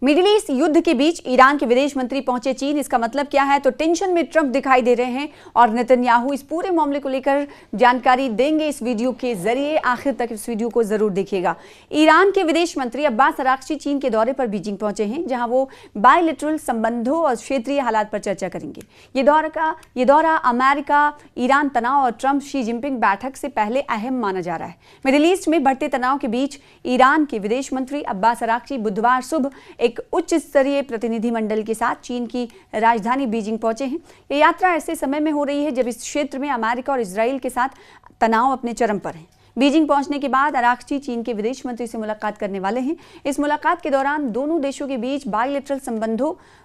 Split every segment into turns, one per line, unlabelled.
Middle east युद्ध के बीच Iran के विदेश मंत्री पहुंचे चीन। इसका मतलब क्या है? तो टेंशन में ट्रंप दिखाई दे रहे हैं और नेतन्याहू इस पूरे मामले को लेकर जानकारी देंगे इस वीडियो के जरिए। आखिर तक इस वीडियो को जरूर देखिएगा। ईरान के विदेश मंत्री अब्बास अराक्ची चीन के दौरे पर बीजिंग पहुंचे हैं, जहां वो बायलैटरल संबंधों और क्षेत्रीय हालात पर चर्चा करेंगे। ये दौरा अमेरिका ईरान तनाव और ट्रंप शी जिनपिंग बैठक से पहले अहम माना जा रहा है। मिडिल ईस्ट में बढ़ते तनाव के बीच ईरान के विदेश मंत्री अब्बास अराक्ची बुधवार सुबह एक उच्च स्तरीय प्रतिनिधिमंडल के साथ चीन की राजधानी बीजिंग पहुंचे हैं। यह यात्रा ऐसे समय में हो रही है जब इस क्षेत्र में अमेरिका और इजराइल के साथ तनाव अपने चरम पर है। बीजिंग पहुंचने के बाद अराक्ची चीन के विदेश मंत्री से मुलाकात करने वाले हैं। इस मुलाकात के दौरान दोनों देशों के बीच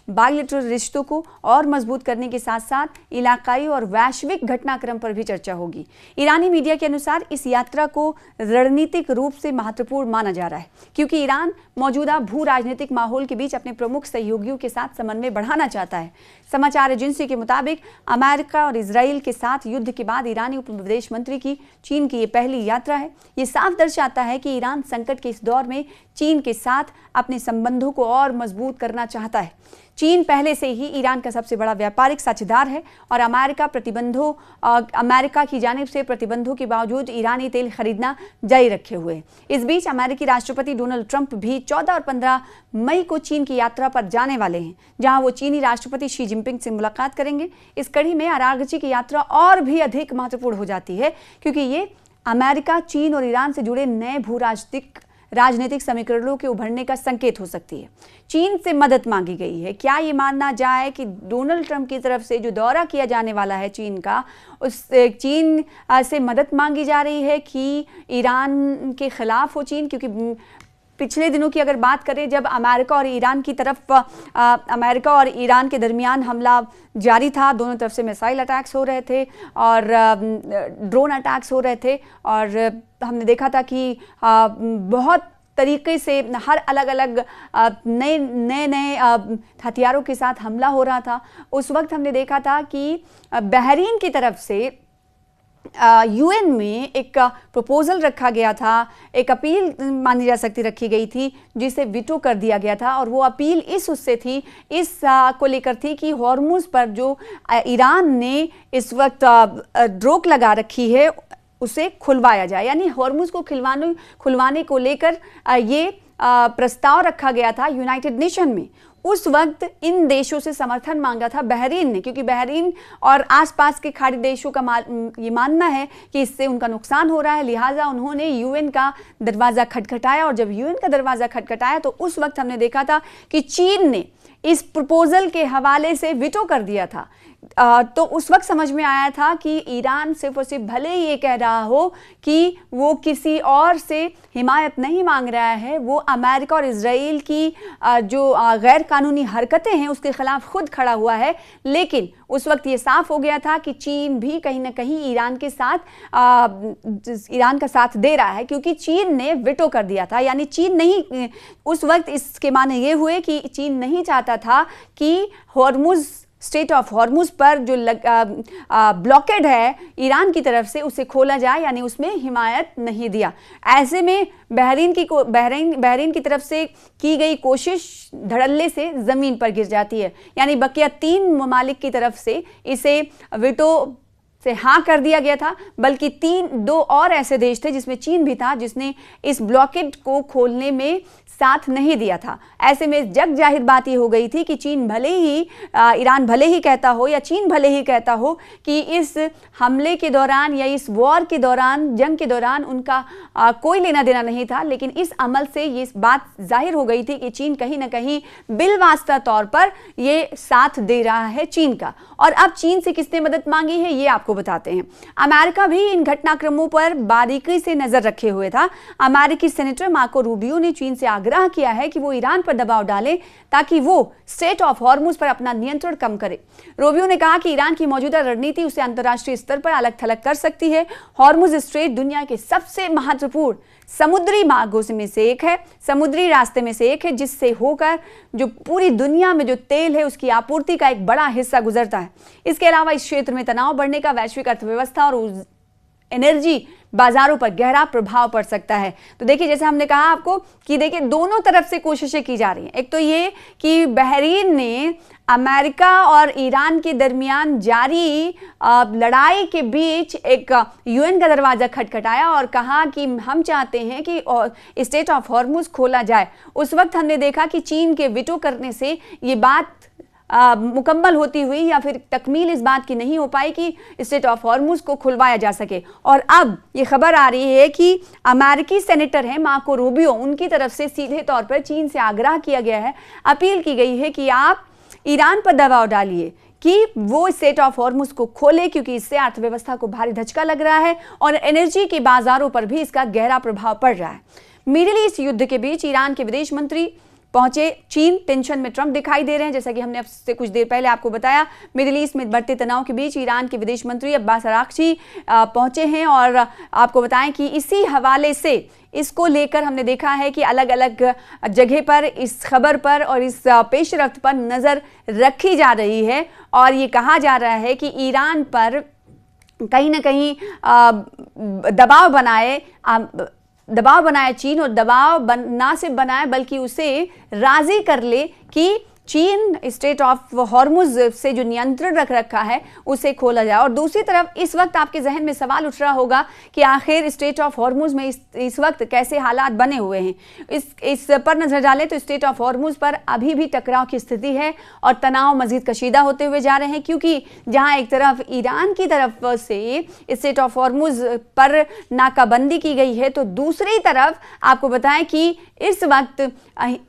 बायलैटरल रिश्तों को और मजबूत करने के साथ साथ इलाकाई और वैश्विक घटनाक्रम पर भी चर्चा होगी। ईरानी मीडिया के अनुसार इस यात्रा को रणनीतिक रूप से महत्वपूर्ण माना जा रहा है, क्योंकि ईरान मौजूदा भू राजनीतिक माहौल के बीच अपने प्रमुख सहयोगियों के साथ समन्वय बढ़ाना चाहता है। समाचार एजेंसी के मुताबिक अमेरिका और इजराइल के साथ युद्ध के बाद ईरानी उप विदेश मंत्री की चीन की ये पहली यात्रा है। ये साफ दर्शाता है कि ईरान संकट के इस दौर में चीन के साथ अपने संबंधों को और मजबूत करना चाहता है। चीन पहले से ही ईरान का सबसे बड़ा व्यापारिक साझेदार है और अमेरिका की जानिब से प्रतिबंधों के बावजूद ईरानी तेल खरीदना जारी रखे हुए है। इस बीच अमेरिकी राष्ट्रपति डोनाल्ड ट्रंप भी 14 और 15 मई को चीन की यात्रा पर जाने वाले हैं, जहां वो चीनी राष्ट्रपति शी जिनपिंग से मुलाकात करेंगे। इस कड़ी में अरागची की यात्रा और भी अधिक महत्वपूर्ण हो जाती है, क्योंकि ये अमेरिका, चीन और ईरान से जुड़े नए भू राजनीतिक समीकरणों के उभरने का संकेत हो सकती है। चीन से मदद मांगी गई है। क्या ये मानना जाए कि डोनाल्ड ट्रंप की तरफ से जो दौरा किया जाने वाला है चीन का, उस चीन से मदद मांगी जा रही है कि ईरान के खिलाफ हो चीन? क्योंकि पिछले दिनों की अगर बात करें, जब अमेरिका और ईरान के दरमियान हमला जारी था, दोनों तरफ से मिसाइल अटैक्स हो रहे थे और ड्रोन अटैक्स हो रहे थे, और हमने देखा था कि बहुत तरीके से हर अलग अलग नए हथियारों के साथ हमला हो रहा था। उस वक्त हमने देखा था कि बहरीन की तरफ से यूएन में एक प्रपोजल रखा गया था, एक अपील मानी जा सकती रखी गई थी, जिसे वीटो कर दिया गया था। और वो अपील इस को लेकर थी कि हॉर्मुज पर जो ईरान ने इस वक्त रोक लगा रखी है उसे खुलवाया जाए, यानी हॉर्मुज को खुलवाने को लेकर ये प्रस्ताव रखा गया था यूनाइटेड नेशन में। उस वक्त इन देशों से समर्थन मांगा था बहरीन ने, क्योंकि बहरीन और आसपास के खाड़ी देशों का ये मानना है कि इससे उनका नुकसान हो रहा है। लिहाजा उन्होंने यूएन का दरवाज़ा खटखटाया, और जब यूएन का दरवाज़ा खटखटाया तो उस वक्त हमने देखा था कि चीन ने इस प्रपोजल के हवाले से वीटो कर दिया था। तो उस वक्त समझ में आया था कि ईरान सिर्फ और सिर्फ, भले ही ये कह रहा हो कि वो किसी और से हिमायत नहीं मांग रहा है, वो अमेरिका और इजराइल की जो गैर कानूनी हरकतें हैं उसके खिलाफ खुद खड़ा हुआ है, लेकिन उस वक्त ये साफ हो गया था कि चीन भी कहीं ना कहीं ईरान का साथ दे रहा है, क्योंकि चीन ने वीटो कर दिया था। यानी चीन नहीं, उस वक्त इसके माने ये हुए कि चीन नहीं चाहता था कि स्टेट ऑफ हॉर्मुज पर जो ब्लॉकेड है ईरान की तरफ से, उसे खोला जाए, यानी उसमें हिमायत नहीं दिया। ऐसे में बहरीन की तरफ से की गई कोशिश धड़ल्ले से जमीन पर गिर जाती है। यानी बकिया 3 ममालिक की तरफ से इसे वीटो से हाँ कर दिया गया था, बल्कि 2 और ऐसे देश थे जिसमें चीन भी था, जिसने इस ब्लॉकेड को खोलने में साथ नहीं दिया था। ऐसे में जग जाहिर बात ये हो गई थी कि ईरान भले ही कहता हो या चीन भले ही कहता हो कि इस हमले के दौरान या इस वॉर के दौरान, जंग के दौरान उनका कोई लेना देना नहीं था, लेकिन इस अमल से ये बात जाहिर हो गई थी कि चीन कहीं ना कहीं बिलवास्ता तौर पर ये साथ दे रहा है चीन का। और अब चीन से किसने मदद मांगी है ये आपको बताते हैं। अमेरिका भी इन घटनाक्रमों पर बारीकी से नजर रखे हुए था। अमेरिकी सेनेटर मार्को रूबियो ने चीन से आग्रह किया है कि वो ईरान पर दबाव डाले ताकि वो स्टेट ऑफ हॉर्मुज पर अपना नियंत्रण कम करे। रूबियो ने कहा कि ईरान की मौजूदा रणनीति उसे अंतर्राष्ट्रीय स्तर पर अलग थलग कर सकती है। हॉर्मुज स्ट्रेट दुनिया के सबसे महत्वपूर्ण समुद्री मार्गों में से एक है, समुद्री रास्ते में से एक है, जिससे होकर जो पूरी दुनिया में जो तेल है उसकी आपूर्ति का एक बड़ा हिस्सा गुजरता है। इसके अलावा इस क्षेत्र में तनाव बढ़ने का वैश्विक अर्थव्यवस्था और एनर्जी बाजारों पर गहरा प्रभाव पड़ सकता है। तो देखिए, जैसे हमने कहा आपको कि देखिए दोनों तरफ से कोशिशें की जा रही हैं। एक तो ये कि बहरीन ने अमेरिका और ईरान के दरमियान जारी लड़ाई के बीच एक यूएन का दरवाज़ा खटखटाया और कहा कि हम चाहते हैं कि स्ट्रेट ऑफ हॉर्मुज खोला जाए। उस वक्त हमने देखा कि चीन के वीटो करने से ये बात मुकम्मल होती हुई या फिर तकमील इस बात की नहीं हो पाई कि स्ट्रेट ऑफ हॉर्मुज को खुलवाया जा सके। और अब ये खबर आ रही है कि अमेरिकी सेनेटर हैं मार्को रूबियो, उनकी तरफ से सीधे तौर पर चीन से आग्रह किया गया है, अपील की गई है कि आप ईरान पर दबाव डालिए कि वो स्ट्रेट ऑफ हॉर्मुज को खोले, क्योंकि इससे अर्थव्यवस्था को भारी धचका लग रहा है और एनर्जी के बाजारों पर भी इसका गहरा प्रभाव पड़ रहा है। मिडिल ईस्ट युद्ध के बीच ईरान के विदेश मंत्री पहुंचे चीन। टेंशन में ट्रंप दिखाई दे रहे हैं, जैसा कि हमने अब से कुछ देर पहले आपको बताया। मिडिल ईस्ट में बढ़ते तनाव के बीच ईरान के विदेश मंत्री अब्बास अरागची पहुंचे हैं और आपको बताएं कि इसी हवाले से इसको लेकर हमने देखा है कि अलग अलग जगह पर इस खबर पर और इस पेशरफ्त पर नज़र रखी जा रही है और ये कहा जा रहा है कि ईरान पर कहीं ना कहीं दबाव बनाए चीन, और दबाव ना सिर्फ बनाए बल्कि उसे राजी कर ले कि चीन स्ट्रेट ऑफ हॉर्मुज से जो नियंत्रण रख रखा है उसे खोला जाए। और दूसरी तरफ इस वक्त आपके जहन में सवाल उठ रहा होगा कि आखिर स्ट्रेट ऑफ हॉर्मुज में इस वक्त कैसे हालात बने हुए हैं। इस पर नजर डालें तो स्ट्रेट ऑफ हॉर्मुज पर अभी भी टकराव की स्थिति है और तनाव मजीद कशीदा होते हुए जा रहे हैं, क्योंकि जहां एक तरफ ईरान की तरफ से स्ट्रेट ऑफ हॉर्मुज पर नाकाबंदी की गई है, तो दूसरी तरफ आपको बताएं कि इस वक्त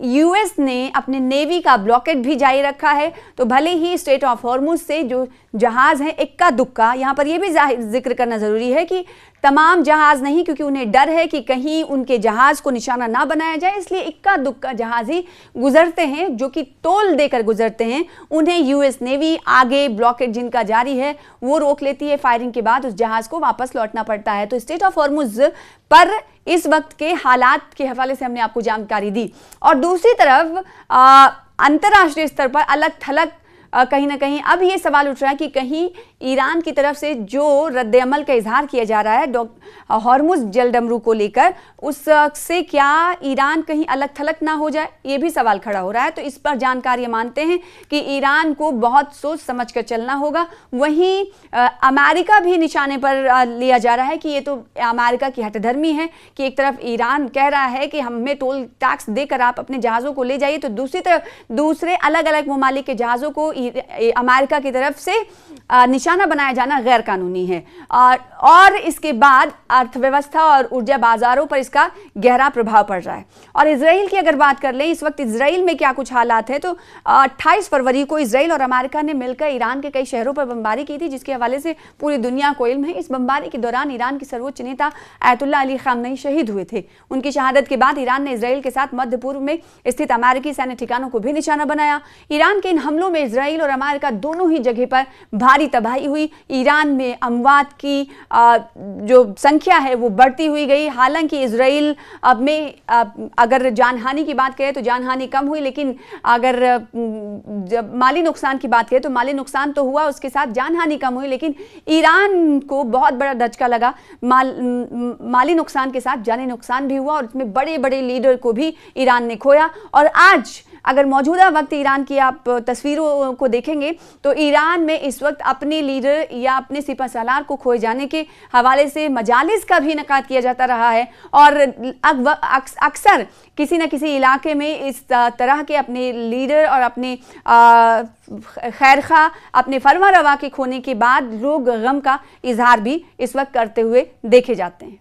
यूएस ने अपने नेवी का ब्लॉकेट भी जारी रखा है। तो भले ही स्ट्रेट ऑफ हॉर्मुज से जो जहाज हैं इक्का दुक्का, यहाँ पर यह भी जिक्र करना जरूरी है कि तमाम जहाज नहीं, क्योंकि उन्हें डर है कि कहीं उनके जहाज को निशाना ना बनाया जाए, इसलिए इक्का दुक्का जहाज ही गुजरते हैं जो कि टोल देकर गुजरते हैं। उन्हें यूएस नेवी आगे ब्लॉकेट जिनका जारी है वो रोक लेती है, फायरिंग के बाद उस जहाज को वापस लौटना पड़ता है। तो स्ट्रेट ऑफ हॉर्मुज पर इस वक्त के हालात के हवाले से हमने आपको जानकारी दी। और दूसरी तरफ अंतर्राष्ट्रीय स्तर पर अलग थलग कहीं ना कहीं अब ये सवाल उठ रहा है कि कहीं ईरान की तरफ से जो रद्द-ए-अमल का इजहार किया जा रहा है हॉर्मुज जलडमरू को लेकर, उससे क्या ईरान कहीं अलग थलग ना हो जाए, ये भी सवाल खड़ा हो रहा है। तो इस पर जानकारी मानते हैं कि ईरान को बहुत सोच समझ कर चलना होगा। वहीं अमेरिका भी निशाने पर लिया जा रहा है कि ये तो अमेरिका की हठधर्मी है कि एक तरफ ईरान कह रहा है कि हमें टोल टैक्स देकर आप अपने जहाज़ों को ले जाइए, तो दूसरी तरफ दूसरे अलग अलग ममालिक के जहाज़ों को अमेरिका की तरफ से निशाना बनाया जाना गैर कानूनी है। और इसके बाद अर्थव्यवस्था और ऊर्जा बाजारों पर इसका गहरा प्रभाव पड़ रहा है। और इजराइल की अगर बात कर लें, इस वक्त इजराइल में क्या कुछ हालात है, तो 28 फरवरी को इजराइल और अमेरिका ने मिलकर ईरान के कई शहरों पर बमबारी की थी, जिसके हवाले से पूरी दुनिया को इल्म है। इस बमबारी के दौरान ईरान के सर्वोच्च नेता आयतुल्लाह अली खामनेई शहीद हुए थे। उनकी शहादत के बाद ईरान ने इजराइल के साथ मध्य पूर्व में स्थित अमेरिकी सैन्य ठिकानों को भी निशाना बनाया। ईरान के इन हमलों में इजराइल और अमेरिका दोनों ही जगह पर भारी तबाही हुई। ईरान में अमवात की जो संख्या है वो बढ़ती हुई गई। हालांकि इजराइल में अगर जानहानि की बात करें तो जानहानि कम हुई, लेकिन अगर जब माली नुकसान की बात करें तो माली नुकसान तो हुआ, उसके साथ जानहानि कम हुई, लेकिन ईरान को बहुत बड़ा धचका लगा। माली नुकसान के साथ जानी नुकसान भी हुआ और इसमें बड़े बड़े लीडर को भी ईरान ने खोया। और आज अगर मौजूदा वक्त ईरान की आप तस्वीरों को देखेंगे तो ईरान में इस वक्त अपने लीडर या अपने सिपहसालार को खोए जाने के हवाले से मजालिस का भी इनेकाद किया जाता रहा है। और अक्सर किसी न किसी इलाके में इस तरह के अपने लीडर और अपने खैरखा, अपने फरमा रवा के खोने के बाद लोग गम का इजहार भी इस वक्त करते हुए देखे जाते हैं।